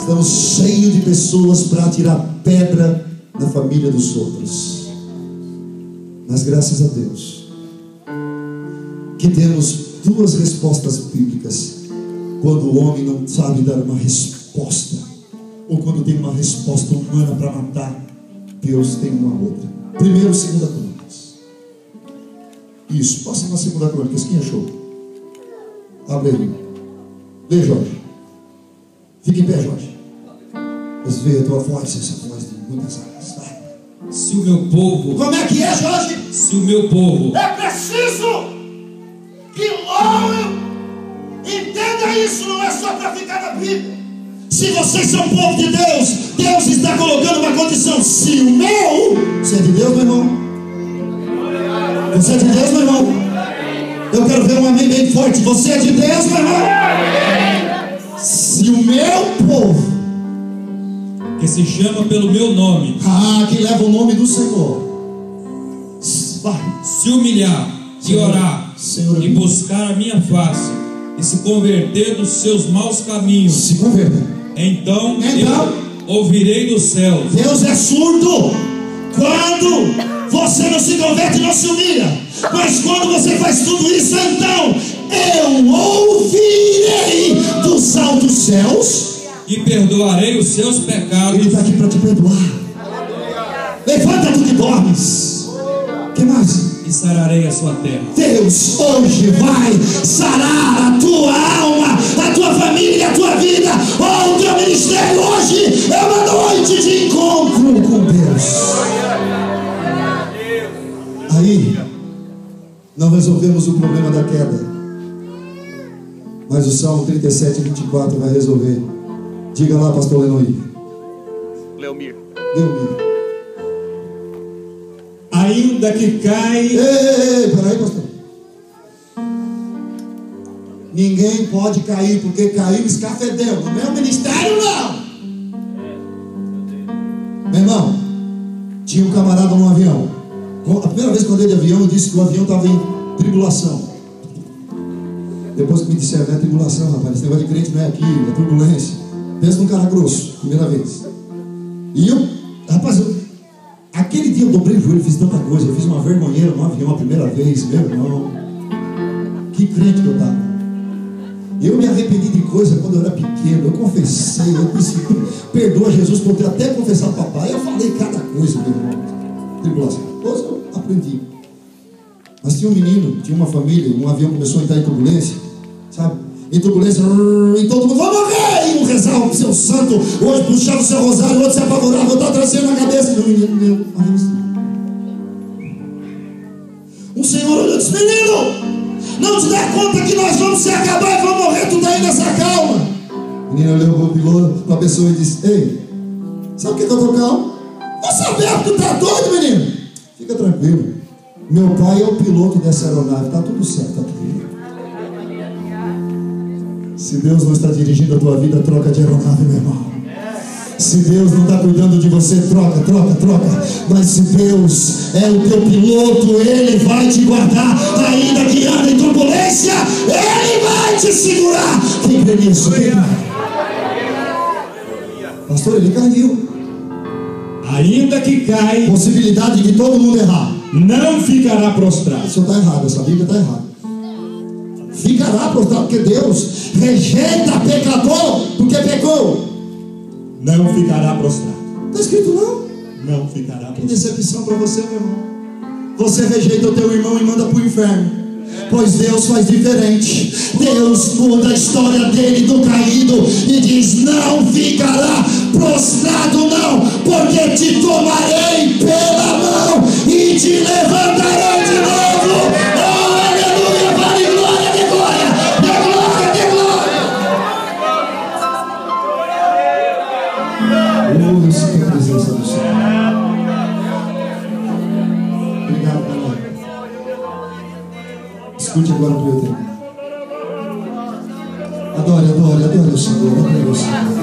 Estamos cheios de pessoas para atirar pedra na família dos outros. Mas graças a Deus que temos duas respostas bíblicas. Quando o homem não sabe dar uma resposta, ou quando tem uma resposta humana para matar, Deus tem uma outra. Primeiro, 2 Crônicas. Isso, passa na 2 Crônicas. Quem achou? Abre aí. Lê, Jorge. Fica em pé, Jorge. Mas vê a tua voz, essa voz de muitas águas. Vai. Se o meu povo... Como é que é, Jorge? Se o meu povo... É preciso que logo entenda isso, não é só para ficar na Bíblia. Se vocês são povo de Deus, Deus está colocando uma condição. Se o meu... Você é de Deus, meu irmão? Você é de Deus, meu irmão? Eu quero ver um amém bem forte. Você é de Deus, meu irmão? Se o meu povo, que se chama pelo meu nome, que leva o nome do Senhor, vai, se humilhar e orar, Senhor, e buscar a minha face, e se converter dos seus maus caminhos, se converter, então eu ouvirei do céu. Deus é surdo quando você não se converte e não se humilha. Mas quando você faz tudo isso, então eu ouvirei dos altos céus e perdoarei os seus pecados. Ele está aqui para te perdoar. Levanta tu que dormes. Que mais? E sararei a sua terra. Deus hoje vai sarar a tua alma, a tua família, a tua vida. O teu ministério hoje é uma noite de encontro com Deus. Aí não resolvemos o problema da queda, mas o Salmo 37, 24 vai resolver. Diga lá, pastor Leonir. Leomir. Ainda que cai... Ei, peraí, pastor. Ninguém pode cair, porque caiu escafedeu. No meu ministério, não. Meu irmão, tinha um camarada num avião. A primeira vez que eu andei de avião, eu disse que o avião estava em tribulação. Depois que me disseram, não é tribulação, rapaz, esse negócio de crente não é aqui, é turbulência. Pensa num cara grosso, primeira vez. E eu, rapaz, aquele dia eu dobrei o joelho, fiz tanta coisa. Eu fiz uma vergonheira no avião a primeira vez, meu irmão. Que crente que eu estava. Eu me arrependi de coisa quando eu era pequeno. Eu confessei, eu disse, perdoa Jesus, por ter até confessado papai. Eu falei cada coisa, meu irmão. Tribulação. Depois eu aprendi. Mas tinha um menino, tinha uma família, um avião começou a entrar em turbulência, sabe? Em turbulência, e todo mundo vai morrer! E um rezava pro seu santo, hoje puxava o seu rosário, o outro se apavorava, eu estava trazendo na cabeça. E o menino meu, um senhor olhou e disse: menino, não te dá conta que nós vamos se acabar e vamos morrer, tu tá aí nessa calma. O menino olhou para o piloto, para a pessoa e disse: ei, sabe o que eu tô calmo? Você sabe que tu tá doido, menino? Fica tranquilo, meu pai é o piloto dessa aeronave, tá tudo certo, tá tudo bem. Se Deus não está dirigindo a tua vida, troca de aeronave, meu irmão. Se Deus não está cuidando de você, troca. Mas se Deus é o teu piloto, Ele vai te guardar. Ainda que ande em turbulência, Ele vai te segurar. Quem crê nisso? Pastor, ele caiu. Ainda que cai, possibilidade de todo mundo errar, não ficará prostrado. Isso está errado, essa Bíblia está errada. Ficará prostrado, porque Deus rejeita pecador porque pecou. Não ficará prostrado. Está escrito não? Não ficará prostrado. Que decepção para você, meu irmão. Você rejeita o teu irmão e manda para o inferno. Pois Deus faz diferente. Deus muda a história dele do caído e diz: não ficará prostrado não, porque te tomarei pela mão e te levantarei de novo. Oh, aleluia, vale glória, de glória, de glória, de glória. Oh, isso é a presença do Senhor. Obrigado, Pai. Escute agora para eu terminar. Adore o Senhor, adore o Senhor.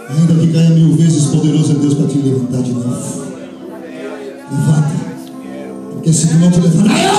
Ainda que caia 1000 vezes, poderoso é Deus para te levantar de novo. Levanta. Porque Esse irmão foi levado.